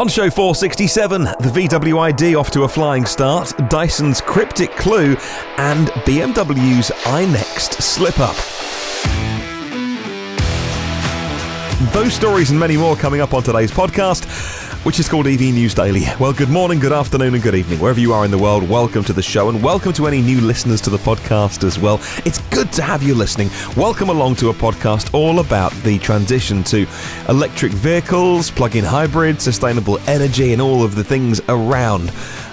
On show 467, the VW ID off to a flying start, Dyson's Cryptic clue, and BMW's Next slip-up. Those stories and many more coming up on today's podcast, which is called EV News Daily. Well, good morning, good afternoon and good evening. Wherever you are in the world, welcome to the show and welcome to any new listeners to the podcast as well. It's good to have you listening. Welcome along to a podcast all about the transition to electric vehicles, plug-in hybrids, sustainable energy and all of the things around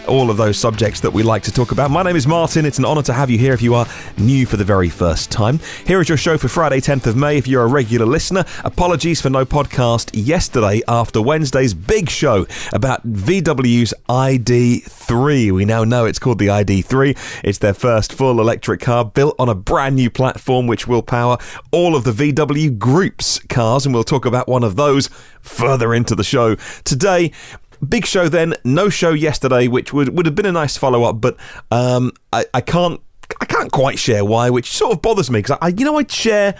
all of those subjects that we like to talk about. My name is Martyn. It's an honour to have you here if you are new for the very first time. Here is your show for Friday, 10th of May. If you're a regular listener, apologies for no podcast yesterday after Wednesday's big show about VW's ID.3. We now know it's called the ID.3. It's their first full electric car built on a brand new platform which will power all of the VW Group's cars, and we'll talk about one of those further into the show today. Big show then, no show yesterday, which would have been a nice follow-up, but I can't quite share why, which sort of bothers me, because I'd share.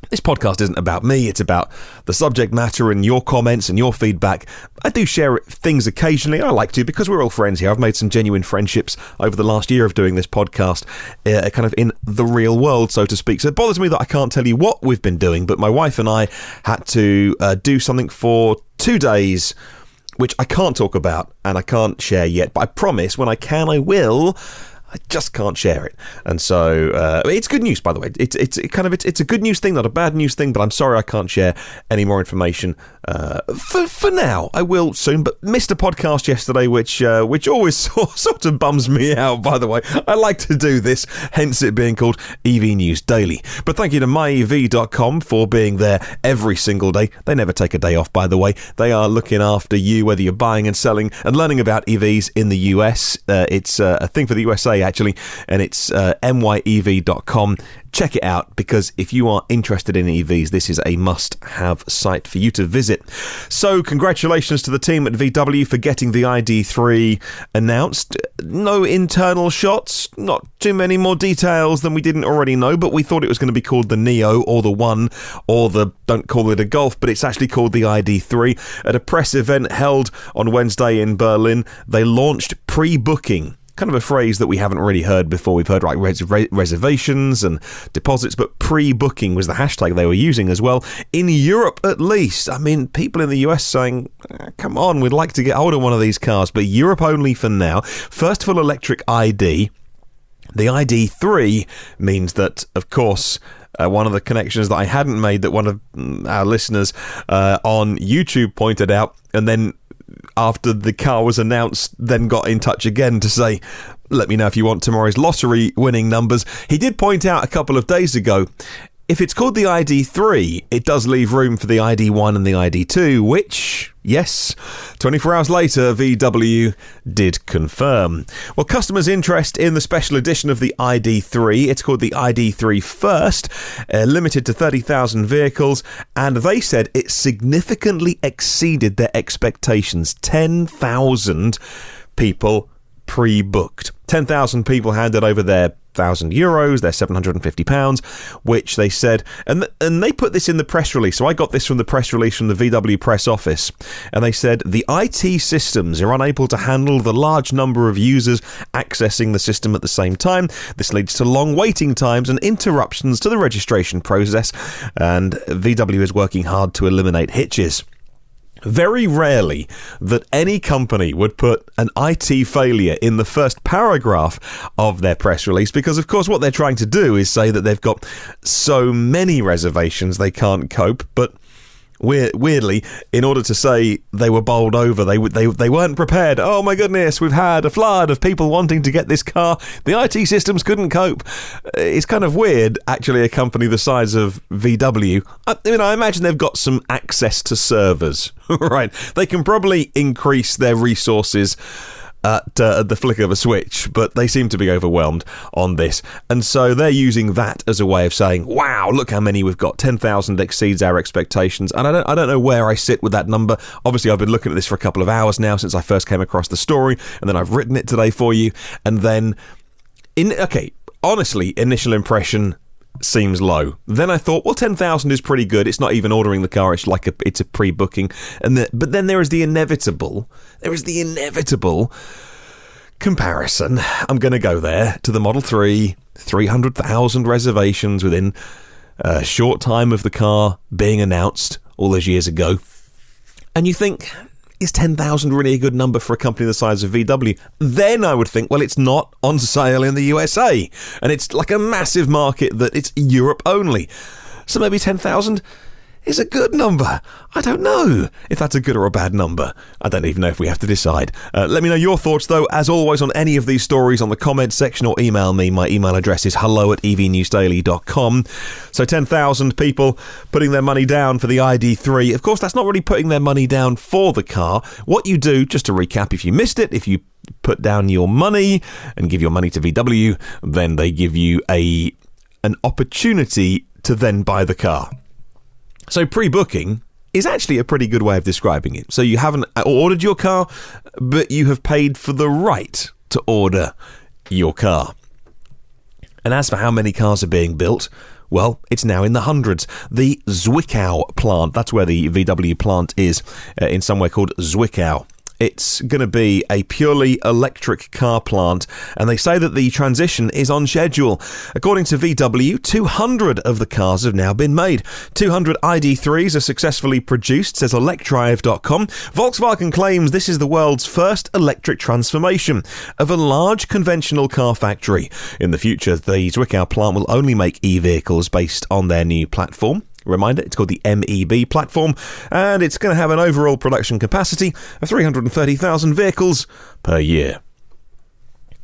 This podcast isn't about me, it's about the subject matter and your comments and your feedback. I do share things occasionally, I like to, because we're all friends here. I've made some genuine friendships over the last year of doing this podcast, kind of in the real world, so to speak. So it bothers me that I can't tell you what we've been doing, but my wife and I had to do something for 2 days, which I can't talk about and I can't share yet, but I promise when I can, I will. I just can't share it. And so it's good news, by the way. It's a good news thing, not a bad news thing, but I'm sorry I can't share any more information for now. I will soon, but missed a podcast yesterday, which always sort of bums me out, by the way. I like to do this, hence it being called EV News Daily. But thank you to myev.com for being there every single day. They never take a day off, by the way. They are looking after you, whether you're buying and selling and learning about EVs in the US. It's a thing for the USA, actually, and it's myev.com. Check it out, because if you are interested in EVs, this is a must-have site for you to visit. So congratulations to the team at VW for getting the ID.3 announced. No internal shots, not too many more details than we didn't already know, but we thought it was going to be called the Neo or the One or the, don't call it a Golf, but it's actually called the ID.3. At a press event held on Wednesday in Berlin, they launched pre-booking. Kind of a phrase that we haven't really heard before. We've heard like reservations and deposits, but pre-booking was the hashtag they were using as well. In Europe, at least. I mean, people in the US saying, come on, we'd like to get hold of one of these cars, but Europe only for now. First full electric ID. The ID.3 means that, of course, one of the connections that I hadn't made that one of our listeners on YouTube pointed out, and then after the car was announced, then got in touch again to say, let me know if you want tomorrow's lottery winning numbers. He did point out a couple of days ago, if it's called the ID.3, it does leave room for the ID.1 and the ID.2, which, yes, 24 hours later, VW did confirm. Well, customers' interest in the special edition of the ID.3, it's called the ID.3 First, limited to 30,000 vehicles, and they said it significantly exceeded their expectations. 10,000 people pre-booked. 10,000 people handed over their €1,000, their £750, which they said, and they put this in the press release. So I got this from the press release from the VW press office, and they said the IT systems are unable to handle the large number of users accessing the system at the same time. This leads to long waiting times and interruptions to the registration process, and VW is working hard to eliminate hitches. Very rarely that any company would put an IT failure in the first paragraph of their press release, because of course what they're trying to do is say that they've got so many reservations they can't cope, but weirdly, in order to say they were bowled over, they weren't prepared. Oh my goodness, we've had a flood of people wanting to get this car. The IT systems couldn't cope. It's kind of weird, actually, a company the size of VW. I imagine they've got some access to servers, right? They can probably increase their resources at the flick of a switch, but they seem to be overwhelmed on this. And so they're using that as a way of saying, wow, look how many we've got. 10,000 exceeds our expectations. And I don't know where I sit with that number. Obviously, I've been looking at this for a couple of hours now since I first came across the story, and then I've written it today for you. And then, honestly, initial impression, seems low. Then I thought, well, 10,000 is pretty good. It's not even ordering the car. It's like it's a pre-booking. But then there is the inevitable. There is the inevitable comparison. I'm going to go there to the Model 3, 300,000 reservations within a short time of the car being announced all those years ago. And you think, is 10,000 really a good number for a company the size of VW? Then I would think, well, it's not on sale in the USA. And it's like a massive market that it's Europe only. So maybe 10,000 is a good number. I don't know if that's a good or a bad number. I don't even know if we have to decide. Let me know your thoughts, though, as always, on any of these stories on the comments section, or email me. My email address is hello@evnewsdaily.com. So 10,000 people putting their money down for the ID.3. Of course, that's not really putting their money down for the car. What you do, just to recap, if you missed it, if you put down your money and give your money to VW, then they give you an opportunity to then buy the car. So pre-booking is actually a pretty good way of describing it. So you haven't ordered your car, but you have paid for the right to order your car. And as for how many cars are being built, well, it's now in the hundreds. The Zwickau plant, that's where the VW plant is, in somewhere called Zwickau. It's going to be a purely electric car plant, and they say that the transition is on schedule. According to VW, 200 of the cars have now been made. 200 ID.3s are successfully produced, says electrive.com. Volkswagen claims this is the world's first electric transformation of a large conventional car factory. In the future, the Zwickau plant will only make e-vehicles based on their new platform. Reminder, it's called the MEB platform, and it's going to have an overall production capacity of 330,000 vehicles per year.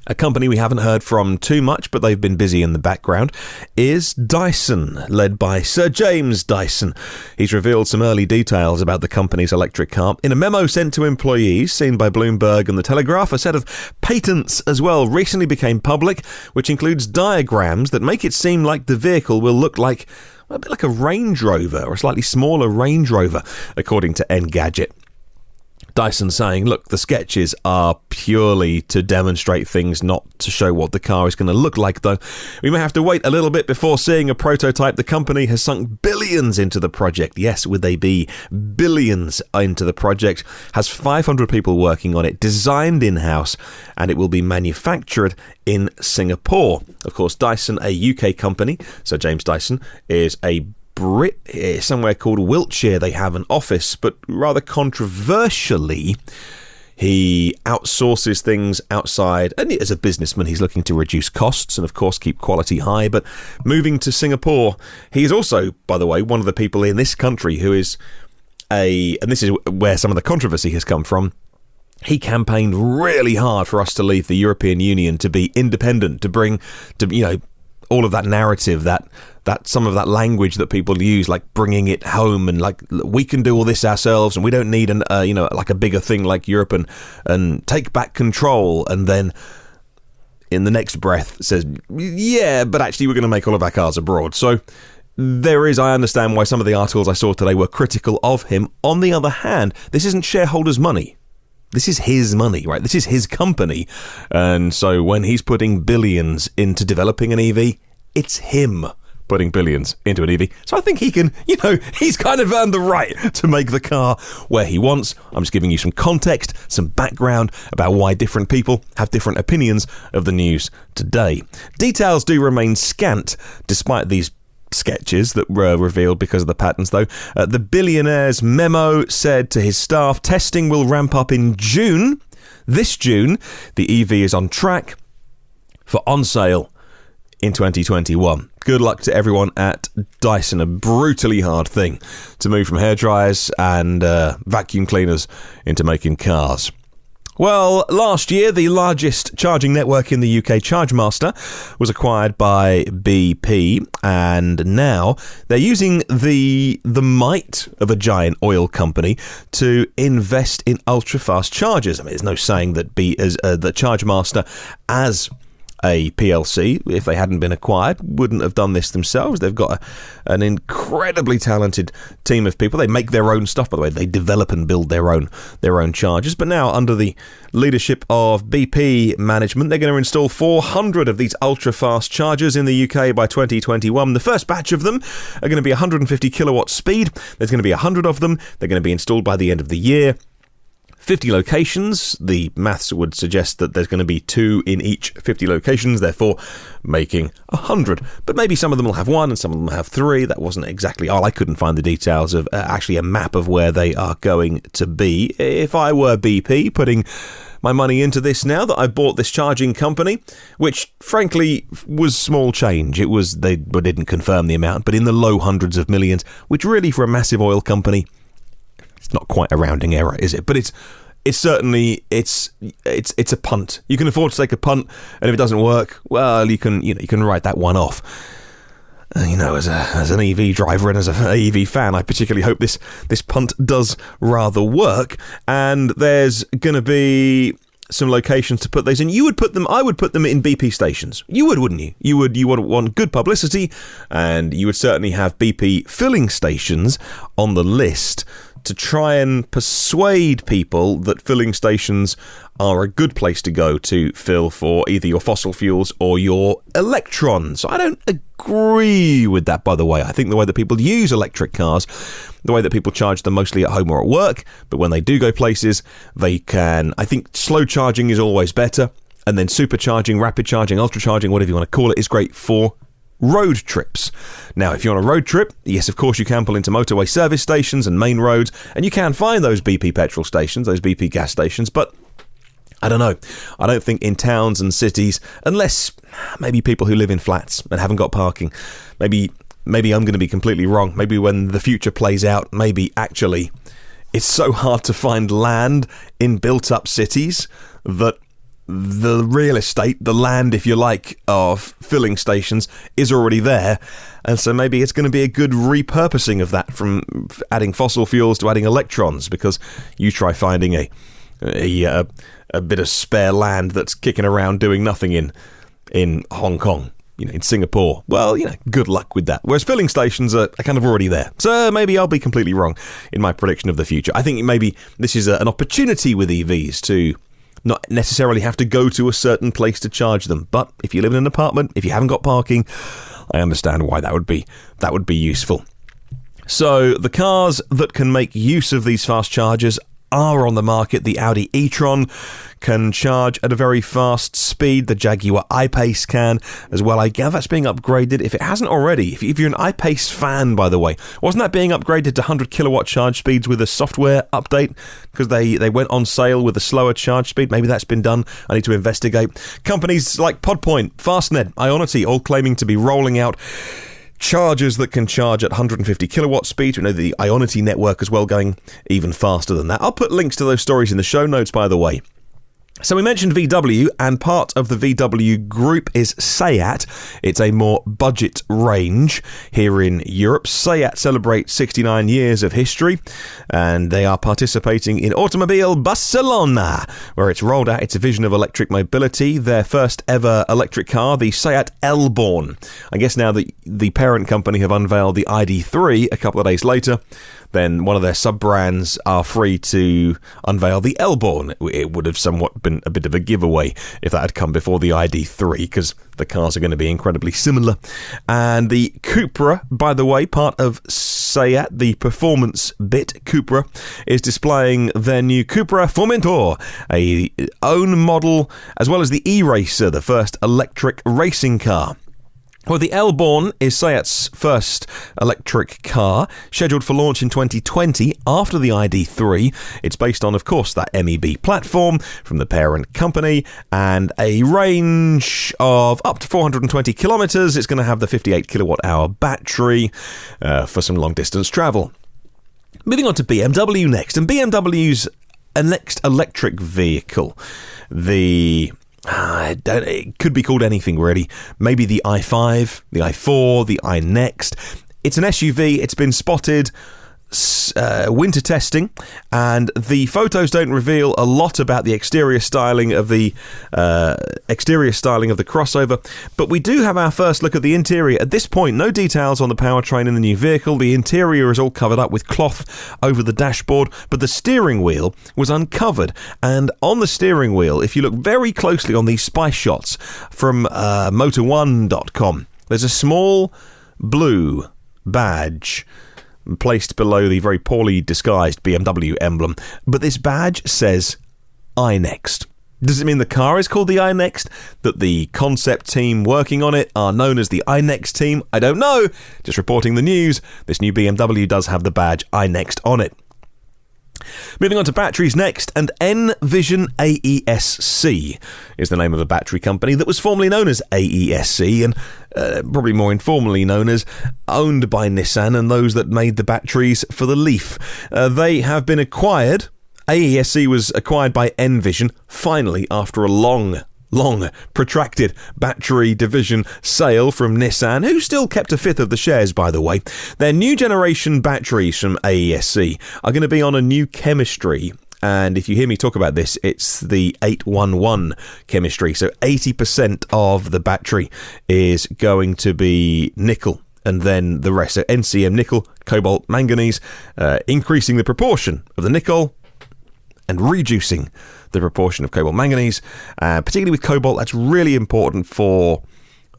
A company we haven't heard from too much, but they've been busy in the background, is Dyson, led by Sir James Dyson. He's revealed some early details about the company's electric car. In a memo sent to employees, seen by Bloomberg and The Telegraph, a set of patents as well recently became public, which includes diagrams that make it seem like the vehicle will look like a bit like a Range Rover, or a slightly smaller Range Rover, according to Engadget. Dyson saying, look, the sketches are purely to demonstrate things, not to show what the car is going to look like, though. We may have to wait a little bit before seeing a prototype. The company has sunk billions into the project. Yes, would they be billions into the project? Has 500 people working on it, designed in-house, and it will be manufactured in Singapore. Of course, Dyson, a UK company, so James Dyson is a Brit, somewhere called Wiltshire. They have an office, but rather controversially, he outsources things outside, and as a businessman he's looking to reduce costs and of course keep quality high. But moving to Singapore, he is also, by the way, one of the people in this country who is and this is where some of the controversy has come from, he campaigned really hard for us to leave the European Union, to be independent, to bring all of that narrative, that some of that language that people use, like bringing it home, and like we can do all this ourselves, and we don't need like a bigger thing like Europe, and take back control. And then in the next breath says, yeah, but actually we're going to make all of our cars abroad. So I understand why some of the articles I saw today were critical of him. On the other hand, this isn't shareholders' money. This is his money, right? This is his company. And so when he's putting billions into developing an EV, it's him putting billions into an EV. So I think he can, he's kind of earned the right to make the car where he wants. I'm just giving you some context, some background about why different people have different opinions of the news today. Details do remain scant, despite these sketches that were revealed because of the patents, though. The billionaire's memo said to his staff, testing will ramp up in June. This June, the EV is on track for on sale in 2021. Good luck to everyone at Dyson. A brutally hard thing to move from hairdryers and vacuum cleaners into making cars. Well, last year, the largest charging network in the UK, ChargeMaster, was acquired by BP, and now they're using the might of a giant oil company to invest in ultra-fast chargers. I mean, there's no saying that ChargeMaster, as a PLC, if they hadn't been acquired, wouldn't have done this themselves. They've got an incredibly talented team of people. They make their own stuff, by the way. They develop and build their own chargers. But now, under the leadership of BP management, they're going to install 400 of these ultra-fast chargers in the UK by 2021. The first batch of them are going to be 150 kilowatt speed. There's going to be 100 of them. They're going to be installed by the end of the year. 50 locations. The maths would suggest that there's going to be 2 in each 50 locations, therefore making 100. But maybe some of them will have 1 and some of them will have 3. That wasn't exactly all. I couldn't find the details of actually a map of where they are going to be. If I were BP, putting my money into this now that I bought this charging company, which frankly was small change. They didn't confirm the amount, but in the low hundreds of millions, which really for a massive oil company, it's not quite a rounding error, is it? But it's certainly it's a punt. You can afford to take a punt, and if it doesn't work, well, you can write that one off. As an EV driver and as an EV fan, I particularly hope this punt does rather work. And there's going to be some locations to put those in. I would put them in BP stations. You would, wouldn't you? You would want good publicity, and you would certainly have BP filling stations on the list to try and persuade people that filling stations are a good place to go to fill for either your fossil fuels or your electrons. I don't agree with that, by the way. I think the way that people use electric cars, the way that people charge them mostly at home or at work, but when they do go places, they can... I think slow charging is always better, and then supercharging, rapid charging, ultra charging, whatever you want to call it, is great for road trips. Now, if you're on a road trip, yes, of course, you can pull into motorway service stations and main roads, and you can find those BP petrol stations, those BP gas stations, but I don't know. I don't think in towns and cities, unless maybe people who live in flats and haven't got parking, maybe I'm going to be completely wrong. Maybe when the future plays out, maybe actually it's so hard to find land in built-up cities that the real estate, the land, if you like, of filling stations is already there. And so maybe it's going to be a good repurposing of that from adding fossil fuels to adding electrons, because you try finding a bit of spare land that's kicking around doing nothing in Hong Kong, in Singapore. Well, good luck with that. Whereas filling stations are kind of already there. So maybe I'll be completely wrong in my prediction of the future. I think maybe this is an opportunity with EVs to not necessarily have to go to a certain place to charge them. But if you live in an apartment, if you haven't got parking, I understand why that would be useful. So the cars that can make use of these fast chargers are on the market. The Audi e-tron can charge at a very fast speed. The Jaguar I-Pace can as well. I gather that's being upgraded, if it hasn't already. If you're an I-Pace fan, by the way, wasn't that being upgraded to 100 kilowatt charge speeds with a software update? Because they went on sale with a slower charge speed. Maybe that's been done. I need to investigate. Companies like Podpoint, Fastnet, Ionity, all claiming to be rolling out chargers that can charge at 150 kilowatt speed. We know the Ionity network as well going even faster than that. I'll put links to those stories in the show notes, by the way. So we mentioned VW, and part of the VW group is Seat. It's a more budget range here in Europe. Seat celebrates 69 years of history, and they are participating in Automobile Barcelona, where it's rolled out its vision of electric mobility. Their first ever electric car, the Seat Elborn. I guess now that the parent company have unveiled the ID.3 a couple of days later, then one of their sub-brands are free to unveil the Elborn. It would have somewhat been a bit of a giveaway if that had come before the ID.3, because the cars are going to be incredibly similar. And the Cupra, by the way, part of Seat, the performance bit, Cupra, is displaying their new Cupra Formentor, a own model, as well as the e-Racer, the first electric racing car. Well, the Elborn is Seat's first electric car, scheduled for launch in 2020 after the ID.3. It's based on, of course, that MEB platform from the parent company, and a range of up to 420 kilometres. It's going to have the 58 kilowatt-hour battery for some long-distance travel. Moving on to BMW Next, and BMW's next electric vehicle, it could be called anything, really. Maybe the i5, the i4, the iNext. It's an SUV. It's been spotted winter testing, and the photos don't reveal a lot about the exterior styling of the crossover, but we do have our first look at the interior. At this point, no details on the powertrain in the new vehicle. The interior is all covered up with cloth over the dashboard, but the steering wheel was uncovered, and on the steering wheel, if you look very closely on these spy shots from motor1.com, there's a small blue badge placed below the very poorly disguised BMW emblem, but this badge says iNext. Does it mean the car is called the iNext? That the concept team working on it are known as the iNext team? I don't know. Just reporting the news. This new BMW does have the badge iNext on it. Moving on to batteries next, and Envision AESC is the name of a battery company that was formerly known as AESC and probably more informally known as owned by Nissan and those that made the batteries for the Leaf. They have been acquired. AESC was acquired by Envision, finally, after a long protracted battery division sale from Nissan, who still kept a fifth of the shares, by the way. Their new generation batteries from AESC are going to be on a new chemistry, and if you hear me talk about this, it's the 811 chemistry. So 80% of the battery is going to be nickel, and then the rest, so NCM nickel, cobalt, manganese, increasing the proportion of the nickel and reducing the proportion of cobalt manganese, particularly with cobalt. That's really important for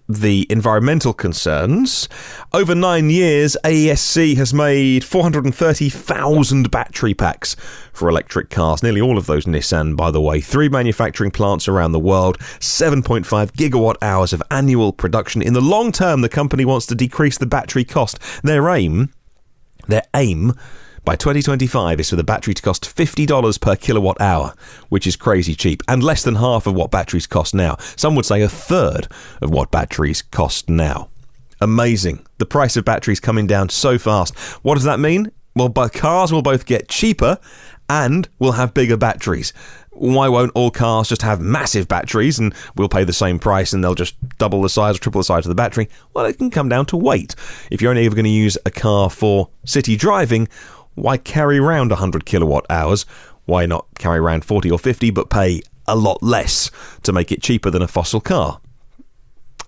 the environmental concerns. Over 9 years, AESC has made 430,000 battery packs for electric cars, nearly all of those Nissan, by the way. 3 manufacturing plants around the world, 7.5 gigawatt hours of annual production. In the long term, the company wants to decrease the battery cost. Their aim by 2025 is for the battery to cost $50 per kilowatt hour, which is crazy cheap, and less than half of what batteries cost now. Some would say a third of what batteries cost now. Amazing. The price of batteries coming down so fast. What does that mean? Well, cars will both get cheaper and will have bigger batteries. Why won't all cars just have massive batteries and we'll pay the same price and they'll just double the size or triple the size of the battery? Well, it can come down to weight. If you're only ever going to use a car for city driving, why carry around 100 kilowatt hours? Why not carry around 40 or 50 but pay a lot less to make it cheaper than a fossil car?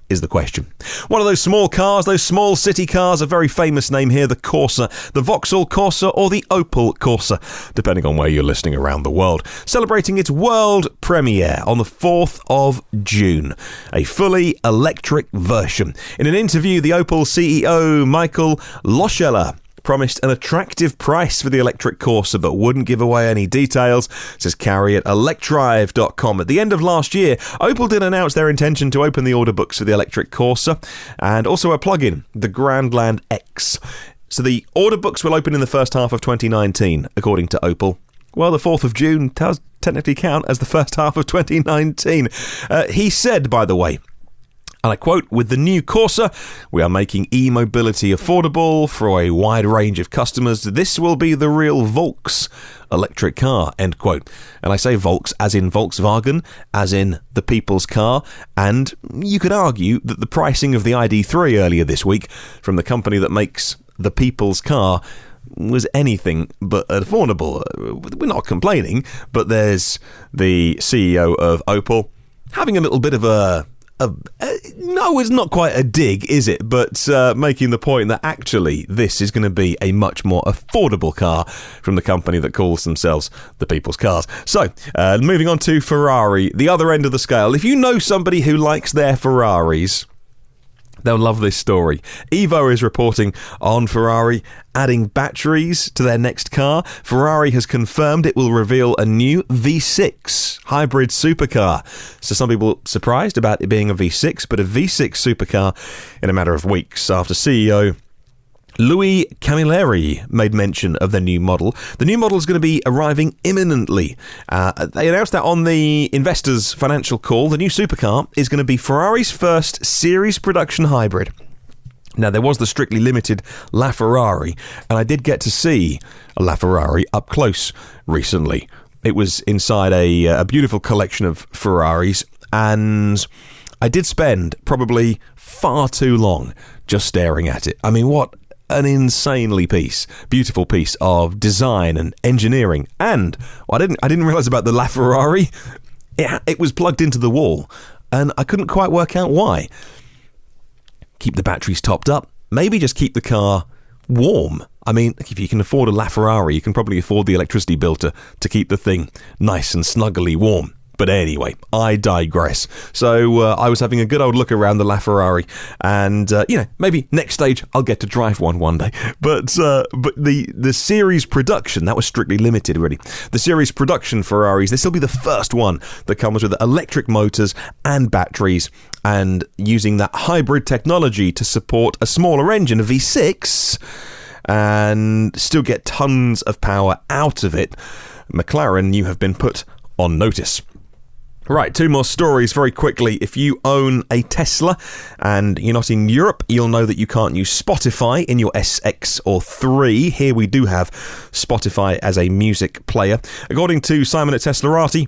Is the question. One of those small cars, those small city cars, a very famous name here, the Corsa, the Vauxhall Corsa or the Opel Corsa, depending on where you're listening around the world, celebrating its world premiere on the 4th of June, a fully electric version. In an interview, the Opel CEO, Michael Loscheller, promised an attractive price for the electric Corsa but wouldn't give away any details, says Carrie at electrive.com. At the end of last year, Opel did announce their intention to open the order books for the electric Corsa and also a plug-in, the Grandland X. So the order books will open in the first half of 2019, according to Opel. Well, the 4th of June does technically count as the first half of 2019. He said, by the way, and I quote, "With the new Corsa, we are making e-mobility affordable for a wide range of customers. This will be the real Volks electric car," end quote. And I say Volks as in Volkswagen, as in the people's car. And you could argue that the pricing of the ID.3 earlier this week from the company that makes the people's car was anything but affordable. We're not complaining, but there's the CEO of Opel having a little bit of no, it's not quite a dig, is it? But making the point that actually this is going to be a much more affordable car from the company that calls themselves the people's cars. So, moving on to Ferrari, the other end of the scale. If you know somebody who likes their Ferraris, they'll love this story. Evo is reporting on Ferrari adding batteries to their next car. Ferrari has confirmed it will reveal a new V6 hybrid supercar. So some people surprised about it being a V6, but a V6 supercar in a matter of weeks after CEO Louis Camilleri made mention of their new model. The new model is going to be arriving imminently. They announced that on the investors' financial call. The new supercar is going to be Ferrari's first series production hybrid. Now, there was the strictly limited LaFerrari, and I did get to see a LaFerrari up close recently. It was inside a beautiful collection of Ferraris, and I did spend probably far too long just staring at it. I mean, what an insanely beautiful piece of design and engineering. And I didn't realise about the LaFerrari. It was plugged into the wall, and I couldn't quite work out why. Keep the batteries topped up. Maybe just keep the car warm. I mean, if you can afford a LaFerrari, you can probably afford the electricity bill to keep the thing nice and snuggly warm. But anyway, I digress. So I was having a good old look around the LaFerrari, and maybe next stage I'll get to drive one day. But the series production, that was strictly limited really. The series production Ferraris, this will be the first one that comes with electric motors and batteries, and using that hybrid technology to support a smaller engine, a V6, and still get tons of power out of it. McLaren, you have been put on notice. Right, 2 more stories very quickly. If you own a Tesla and you're not in Europe, you'll know that you can't use Spotify in your SX or 3. Here we do have Spotify as a music player. According to Simon at Teslarati,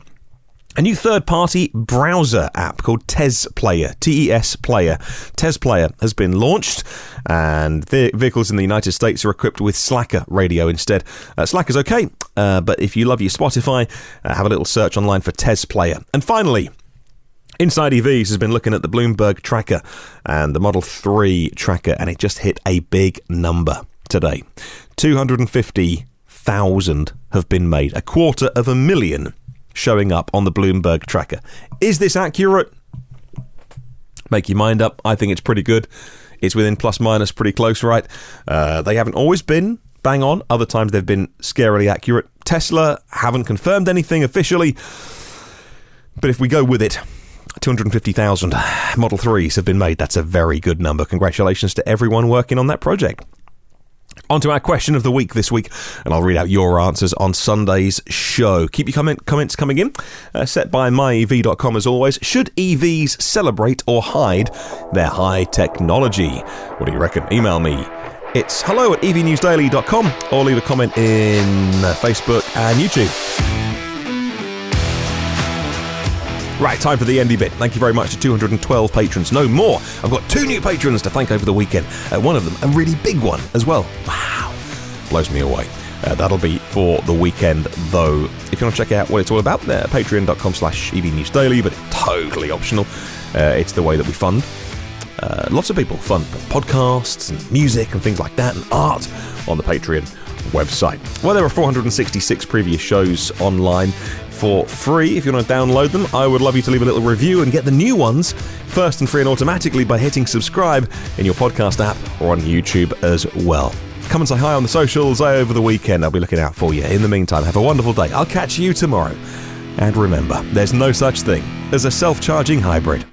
a new third-party browser app called Tease Player, T-E-S Player. Tease Player has been launched, and vehicles in the United States are equipped with Slacker radio instead. Slacker's okay, but if you love your Spotify, have a little search online for Tease Player. And finally, Inside EVs has been looking at the Bloomberg tracker and the Model 3 tracker, and it just hit a big number today. 250,000 have been made, 250,000 showing up on the Bloomberg tracker. Is this accurate? Make your mind up. I think it's pretty good. It's within plus minus pretty close, right? They haven't always been bang on. Other times they've been scarily accurate. Tesla haven't confirmed anything officially, but if we go with it, 250,000 Model 3s have been made. That's a very good number. Congratulations to everyone working on that project. On to our question of the week this week, and I'll read out your answers on Sunday's show. Keep your comments coming in, set by myev.com as always. Should EVs celebrate or hide their high technology? What do you reckon? Email me. It's hello@evnewsdaily.com, or leave a comment in Facebook and YouTube. Right, time for the endy bit. Thank you very much to 212 patrons. No more. I've got 2 new patrons to thank over the weekend. One of them, a really big one as well. Wow. Blows me away. That'll be for the weekend, though. If you want to check out what it's all about, patreon.com/evnewsdaily, but it's totally optional. It's the way that we fund. Lots of people fund podcasts and music and things like that, and art on the Patreon website. Well, there are 466 previous shows online for free. If you want to download them, I would love you to leave a little review and get the new ones first and free and automatically by hitting subscribe in your podcast app or on YouTube as well. Come and say hi on the socials over the weekend. I'll be looking out for you. In the meantime, have a wonderful day. I'll catch you tomorrow. And remember, there's no such thing as a self-charging hybrid.